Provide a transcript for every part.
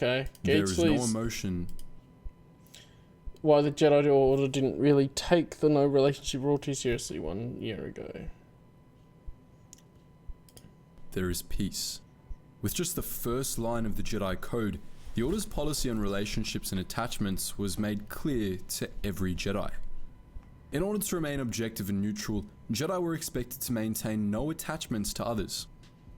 Okay. There is no Gates emotion. why the Jedi Order didn't really take the no relationship rule too seriously 1 year ago. There is peace. With just the first line of the Jedi Code, the Order's policy on relationships and attachments was made clear to every Jedi. In order to remain objective and neutral, Jedi were expected to maintain no attachments to others.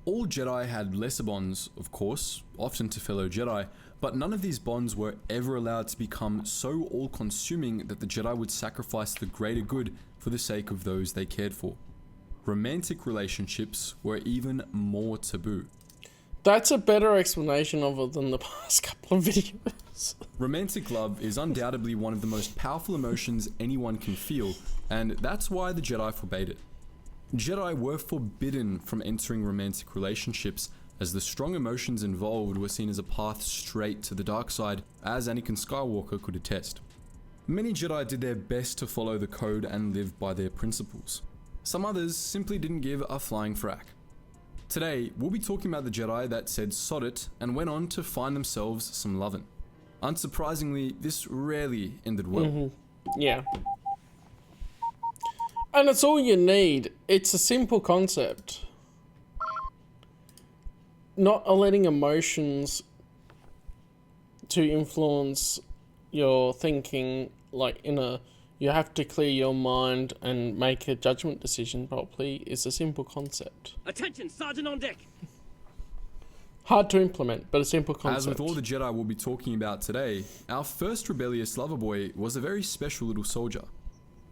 All Jedi had lesser bonds, of course, often to fellow Jedi, but none of these bonds were ever allowed to become so all-consuming that the Jedi would sacrifice the greater good for the sake of those they cared for. Romantic relationships were even more taboo. That's a better explanation of it than the past couple of videos. Romantic love is undoubtedly one of the most powerful emotions anyone can feel, and that's why the Jedi forbade it. Jedi were forbidden from entering romantic relationships, as the strong emotions involved were seen as a path straight to the dark side, as Anakin Skywalker could attest. Many Jedi did their best to follow the code and live by their principles. Some others simply didn't give a flying frack. Today, we'll be talking about the Jedi that said sod it and went on to find themselves some lovin'. Unsurprisingly, this rarely ended well. Yeah. And it's all you need. It's a simple concept. Not letting emotions to influence your thinking, like you have to clear your mind and make a judgment decision properly, is a simple concept. Attention, Sergeant on deck! Hard to implement, but a simple concept. As with all the Jedi we'll be talking about today, our first rebellious lover boy was a very special little soldier.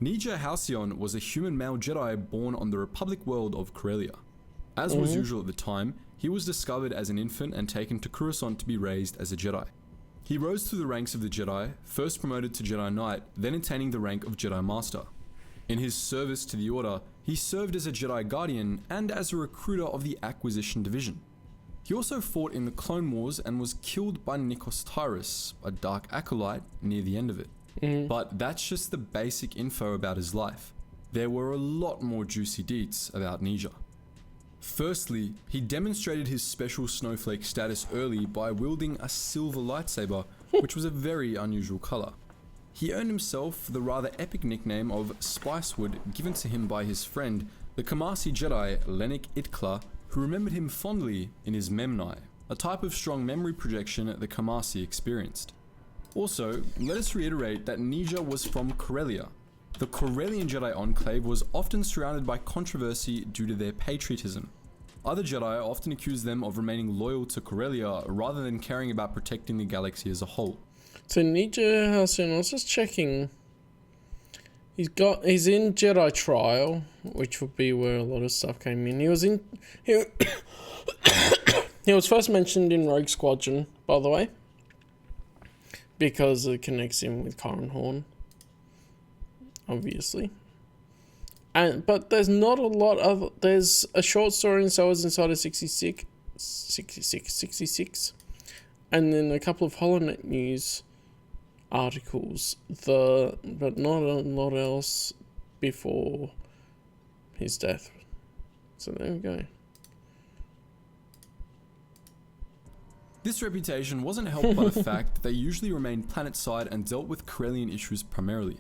Nija Halcyon was a human male Jedi born on the Republic world of Corellia. As was usual at the time, he was discovered as an infant and taken to Coruscant to be raised as a Jedi. He rose through the ranks of the Jedi, first promoted to Jedi Knight, then attaining the rank of Jedi Master. In his service to the Order, he served as a Jedi Guardian and as a recruiter of the Acquisition Division. He also fought in the Clone Wars and was killed by Nikos Tyrus, a dark acolyte, near the end of it. But that's just the basic info about his life. There were a lot more juicy deets about Nija. Firstly, he demonstrated his special snowflake status early by wielding a silver lightsaber, which was a very unusual color. He earned himself the rather epic nickname of Spicewood, given to him by his friend, the Kamasi Jedi Lenik Itkla, who remembered him fondly in his Memnai, a type of strong memory projection the Kamasi experienced. Also, let us reiterate that Nija was from Corellia. The Corellian Jedi Enclave was often surrounded by controversy due to their patriotism. Other Jedi often accused them of remaining loyal to Corellia rather than caring about protecting the galaxy as a whole. So Nija Halcyon, I was just checking. He's in Jedi Trial, which would be where a lot of stuff came in. He was first mentioned in Rogue Squadron, by the way, because it connects him with Corran Horn, obviously. But there's not a lot of... There's a short story in Star Wars Insider 66, and then a couple of HoloNet News articles, but not a lot else before his death. So there we go. This reputation wasn't helped by the fact that they usually remained planet-side and dealt with Corellian issues primarily.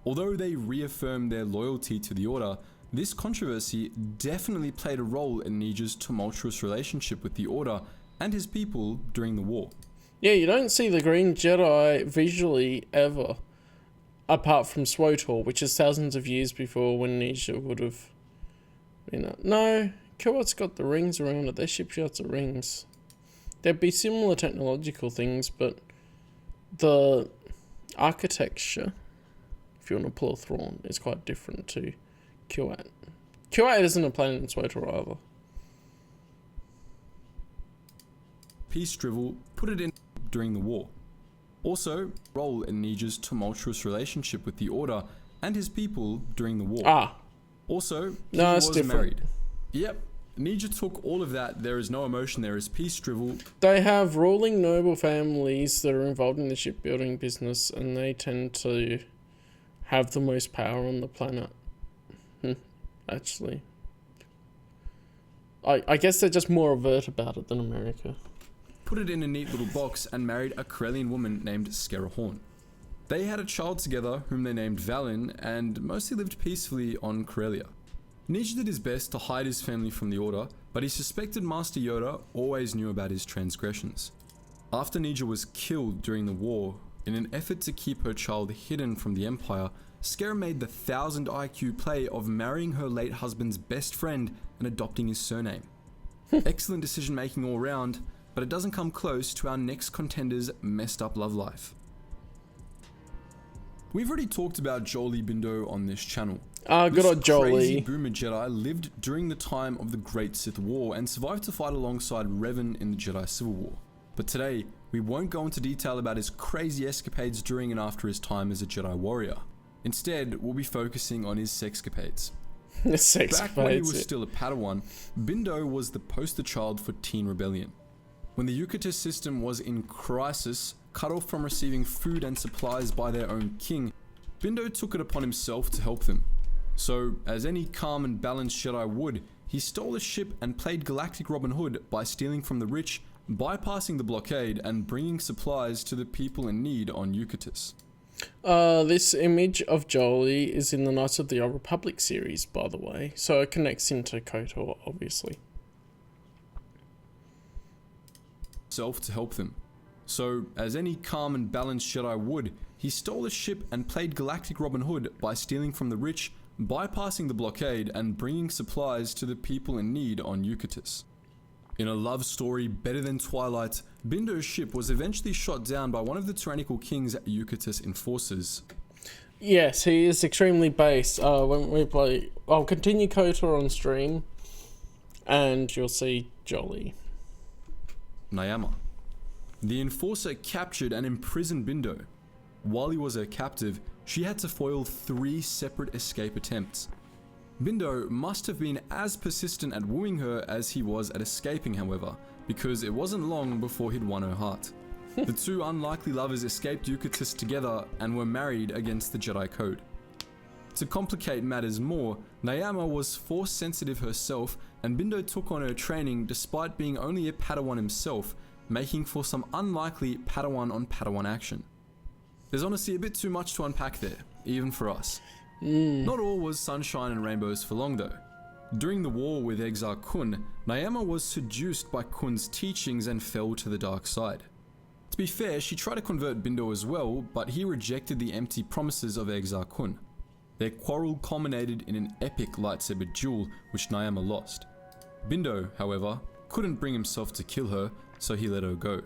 Although they reaffirmed their loyalty to the Order, this controversy definitely played a role in Nija's tumultuous relationship with the Order and his people during the war. Yeah, you don't see the Green Jedi visually ever, apart from SWTOR, which is thousands of years before when Nija would have been... No, Kilwatt's got the rings around it. Their shipyards are rings. There'd be similar technological things, but the architecture, if you want to pull a Thrawn, is quite different to Kilwatt. Kilwatt isn't a planet in SWTOR either. Peace Drivel put it in during the war. Also, role in Nija's tumultuous relationship with the Order and his people during the war. Also, he was married. Yep, Nija took all of that. There is no emotion, there is peace drivel. They have ruling noble families that are involved in the shipbuilding business, and they tend to have the most power on the planet. Actually. I guess they're just more overt about it than America. put it in a neat little box, and married a Corellian woman named Skerahorn. They had a child together whom they named Valin, and mostly lived peacefully on Corellia. Nietzsche did his best to hide his family from the Order, but he suspected Master Yoda always knew about his transgressions. After Nietzsche was killed during the war, in an effort to keep her child hidden from the Empire, Skera made the 1000 IQ play of marrying her late husband's best friend and adopting his surname. Excellent decision making all round, but it doesn't come close to our next contender's messed up love life. We've already talked about Jolee Bindo on this channel. Good old This crazy Jolee. boomer Jedi lived during the time of the Great Sith War and survived to fight alongside Revan in the Jedi Civil War. But today, we won't go into detail about his crazy escapades during and after his time as a Jedi warrior. Instead, we'll be focusing on his sexcapades. Back when he was still a Padawan, Bindo was the poster child for teen rebellion. When the Eucrates system was in crisis, cut off from receiving food and supplies by their own king, Bindo took it upon himself to help them. So, as any calm and balanced Jedi would, he stole a ship and played Galactic Robin Hood by stealing from the rich, bypassing the blockade, and bringing supplies to the people in need on Eucrates. This image of Jolee is in the Knights of the Old Republic series, by the way, so it connects into KOTOR, obviously. Self to help them. So, as any calm and balanced Jedi would, he stole a ship and played Galactic Robin Hood by stealing from the rich, bypassing the blockade, and bringing supplies to the people in need on Eucrates. In a love story better than Twilight, Bindo's ship was eventually shot down by one of the tyrannical king's Eucrates enforcers. Yes, he is extremely based. When we play, I'll continue KOTOR on stream, and you'll see Jolee. Nyama. The enforcer captured and imprisoned Bindo. While he was her captive, she had to foil 3 separate escape attempts. Bindo must have been as persistent at wooing her as he was at escaping, however, because it wasn't long before he'd won her heart. The two unlikely lovers escaped Eucrates together and were married against the Jedi Code. To complicate matters more, Nyama was force sensitive herself, and Bindo took on her training despite being only a Padawan himself, making for some unlikely Padawan on Padawan action. There's honestly a bit too much to unpack there, even for us. Not all was sunshine and rainbows for long though. During the war with Exar Kun, Nyama was seduced by Kun's teachings and fell to the dark side. To be fair, she tried to convert Bindo as well, but he rejected the empty promises of Exar Kun. Their quarrel culminated in an epic lightsaber duel, which Nyama lost. Bindo, however, couldn't bring himself to kill her, so he let her go.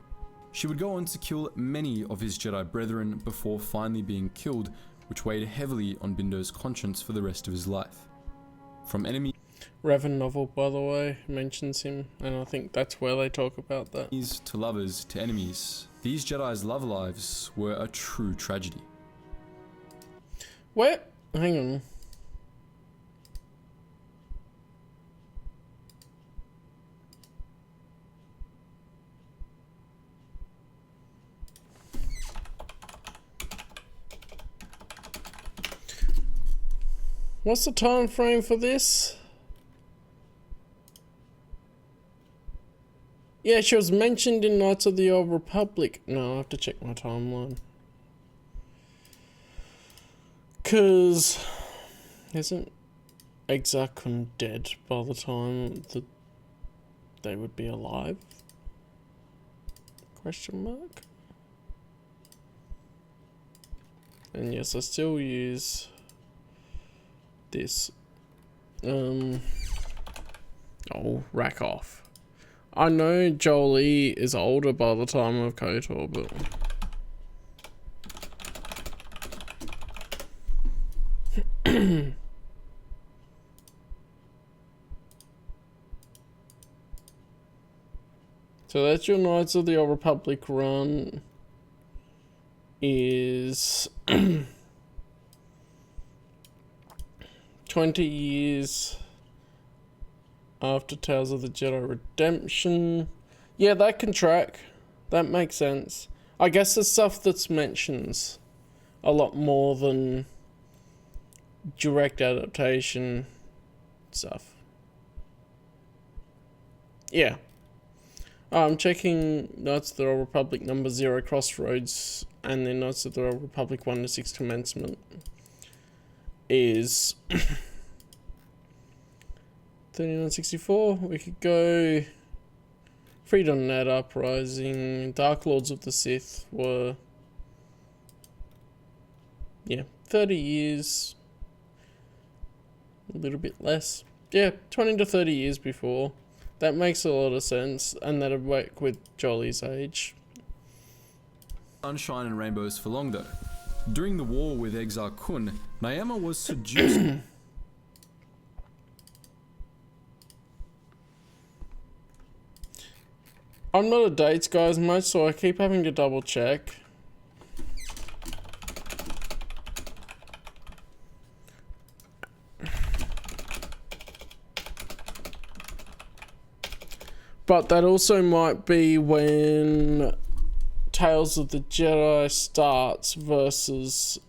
She would go on to kill many of his Jedi brethren before finally being killed, which weighed heavily on Bindo's conscience for the rest of his life. From enemies Revan novel, by the way, mentions him, and I think that's where they talk about that. to lovers to enemies, these Jedi's love lives were a true tragedy. Where? Hang on. What's the time frame for this? Yeah, she was mentioned in Knights of the Old Republic. No, I have to check my timeline. Cause isn't Exar Kun dead by the time that they would be alive? Question mark. And yes, I still use this. Oh, rack off. I know Jolee is older by the time of KOTOR, but so that's your Knights of the Old Republic run. Is 20 years after Tales of the Jedi Redemption. Yeah, that can track. That makes sense. I guess the stuff that's mentions a lot more than direct adaptation stuff. Yeah. I'm checking Knights of the Old Republic number 0 Crossroads, and then Knights of the Old Republic 1 to 6 Commencement is 3964. We could go Freedom Net Uprising. Dark Lords of the Sith were, yeah, 30 years, a little bit less. Yeah, 20 to 30 years before. That makes a lot of sense, and that'd work with Jolly's age. Sunshine and rainbows for long though. During the war with Exar Kun, Nyama was seduced. I'm not a dates guy as much, so I keep having to double check. But that also might be when Tales of the Jedi starts versus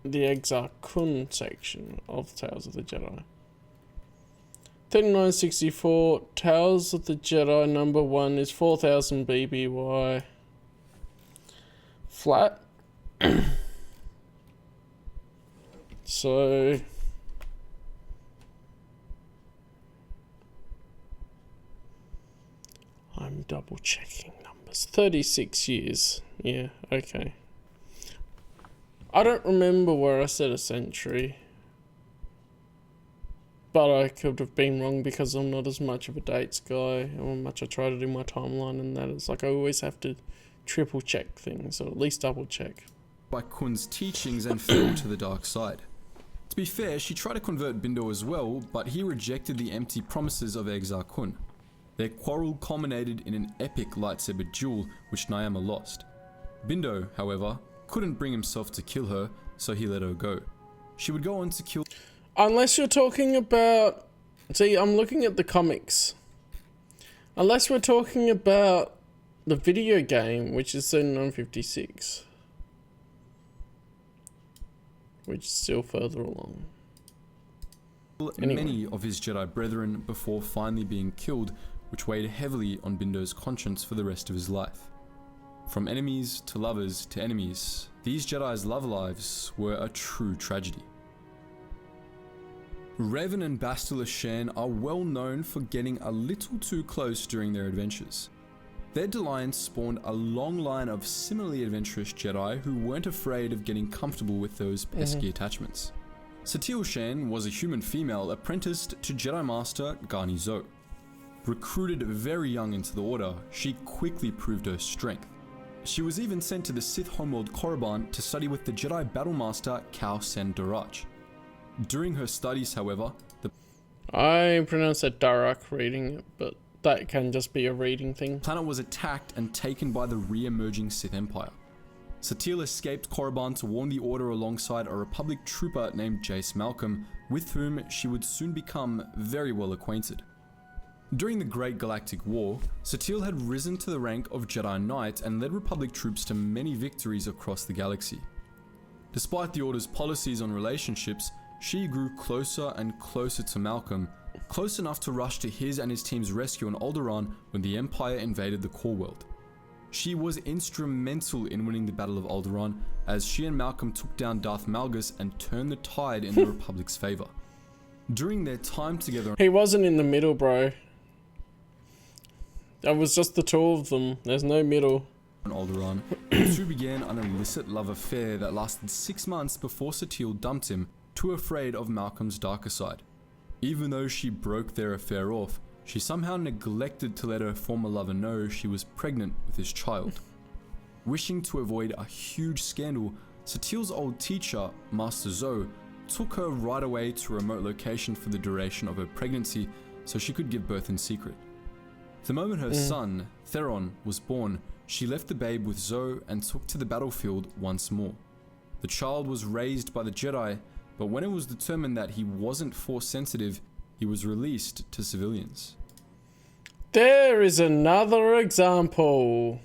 the Exar Kun section of Tales of the Jedi. 3964, Tales of the Jedi number 1 is 4000 BBY. Flat. So I'm double checking numbers. 36 years. Yeah, okay. I don't remember where I said a century. But I could have been wrong because I'm not as much of a dates guy. How much I try to do my timeline, and that is like I always have to triple check things, or at least double check. By Kun's teachings and fell to the dark side. To be fair, she tried to convert Bindo as well, but he rejected the empty promises of Exar Kun. Their quarrel culminated in an epic lightsaber duel, which Nyama lost. Bindo, however, couldn't bring himself to kill her, so he let her go. She would go on to kill... Unless you're talking about... See, I'm looking at the comics. Unless we're talking about the video game, which is 3956. Which is still further along. Anyway. Many of his Jedi brethren before finally being killed, which weighed heavily on Bindo's conscience for the rest of his life. From enemies to lovers to enemies, these Jedi's love lives were a true tragedy. Revan and Bastila Shan are well known for getting a little too close during their adventures. Their alliance spawned a long line of similarly adventurous Jedi who weren't afraid of getting comfortable with those pesky attachments. Satele Shan was a human female apprenticed to Jedi Master Garni Zoh. Recruited very young into the Order, she quickly proved her strength. She was even sent to the Sith homeworld Korriban to study with the Jedi Battlemaster Cal Sen Darach. During her studies, however, I pronounce it Darak reading it, but that can just be a reading thing. the planet was attacked and taken by the re-emerging Sith Empire. Satele escaped Korriban to warn the Order alongside a Republic trooper named Jace Malcolm, with whom she would soon become very well acquainted. During the Great Galactic War, Satele had risen to the rank of Jedi Knight and led Republic troops to many victories across the galaxy. Despite the Order's policies on relationships, she grew closer and closer to Malcolm, close enough to rush to his and his team's rescue on Alderaan when the Empire invaded the core world. She was instrumental in winning the Battle of Alderaan, as she and Malcolm took down Darth Malgus and turned the tide in the Republic's favor. During their time together, He wasn't in the middle, bro. That was just the two of them. There's no middle. on Alderaan, the two began an illicit love affair that lasted 6 months before Satele dumped him, too afraid of Malcolm's darker side. Even though she broke their affair off, she somehow neglected to let her former lover know she was pregnant with his child. Wishing to avoid a huge scandal, Satele's old teacher, Master Zoh, took her right away to a remote location for the duration of her pregnancy so she could give birth in secret. The moment her son, Theron, was born, she left the babe with Zoh and took to the battlefield once more. The child was raised by the Jedi, but when it was determined that he wasn't Force sensitive, he was released to civilians. There is another example.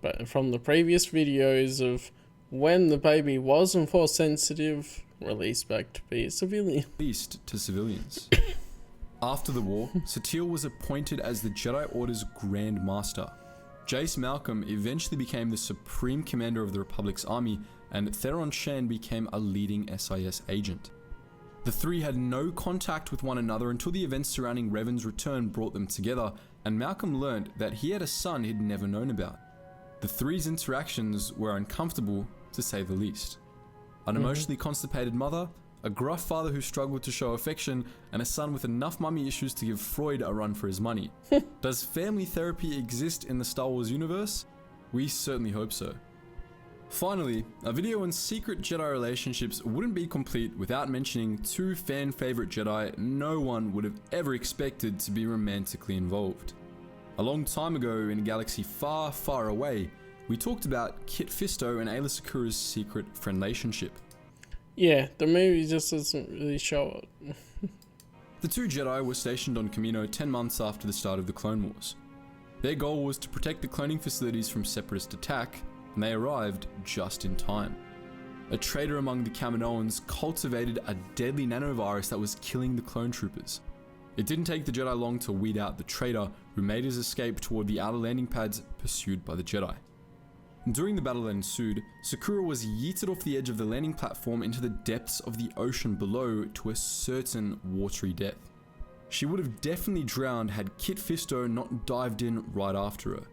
But from the previous videos of when the baby wasn't Force sensitive, released back to be a civilian. Released to civilians. After the war, Satele was appointed as the Jedi Order's Grand Master. Jace Malcolm eventually became the Supreme Commander of the Republic's army, and Theron Shan became a leading SIS agent. The three had no contact with one another until the events surrounding Revan's return brought them together, and Malcolm learned that he had a son he'd never known about. The three's interactions were uncomfortable, to say the least. An emotionally constipated mother, a gruff father who struggled to show affection, and a son with enough mummy issues to give Freud a run for his money. Does family therapy exist in the Star Wars universe? We certainly hope so. Finally, a video on secret Jedi relationships wouldn't be complete without mentioning two fan-favorite Jedi no one would have ever expected to be romantically involved. A long time ago in a galaxy far, far away, we talked about Kit Fisto and Aayla Secura's secret friendship. Yeah, the movie just doesn't really show it. The two Jedi were stationed on Kamino 10 months after the start of the Clone Wars. Their goal was to protect the cloning facilities from Separatist attack, and they arrived just in time. A traitor among the Kaminoans cultivated a deadly nanovirus that was killing the clone troopers. It didn't take the Jedi long to weed out the traitor, who made his escape toward the outer landing pads pursued by the Jedi. During the battle that ensued, Sakura was yeeted off the edge of the landing platform into the depths of the ocean below to a certain watery death. She would have definitely drowned had Kit Fisto not dived in right after her.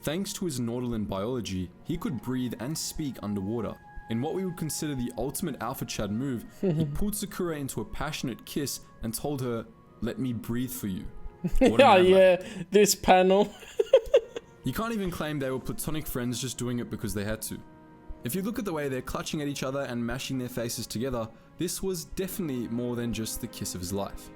Thanks to his Nautolan biology, he could breathe and speak underwater. In what we would consider the ultimate Alpha Chad move, he pulled Sakura into a passionate kiss and told her, "Let me breathe for you." Oh yeah, this panel. You can't even claim they were platonic friends just doing it because they had to. If you look at the way they're clutching at each other and mashing their faces together, this was definitely more than just the kiss of his life.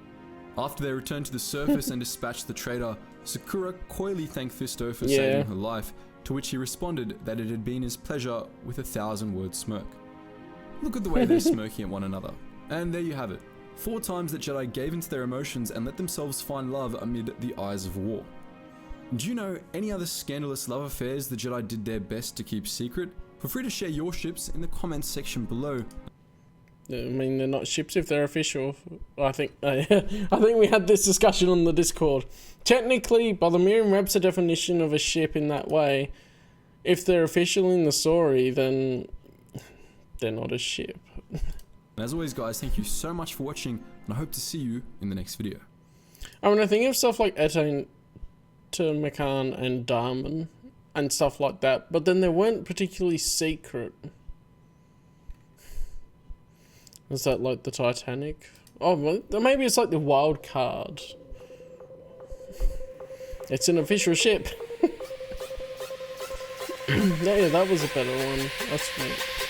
After they returned to the surface and dispatched the traitor, Sakura coyly thanked Fisto for saving her life, to which he responded that it had been his pleasure with a 1,000-word smirk. Look at the way they're smirking at one another. And there you have it. 4 times that Jedi gave into their emotions and let themselves find love amid the eyes of war. Do you know any other scandalous love affairs the Jedi did their best to keep secret? Feel free to share your ships in the comments section below. I mean, they're not ships if they're official. I think we had this discussion on the Discord. Technically, by the Merriam-Webster definition of a ship in that way, if they're official in the story, then they're not a ship. And as always, guys, thank you so much for watching, and I hope to see you in the next video. I mean, I think of stuff like Etain to Makan and Darman and stuff like that, but then they weren't particularly secret. Is that like the Titanic? Oh, well, maybe it's like the Wild Card. It's an official ship. Yeah, that was a better one. That's right.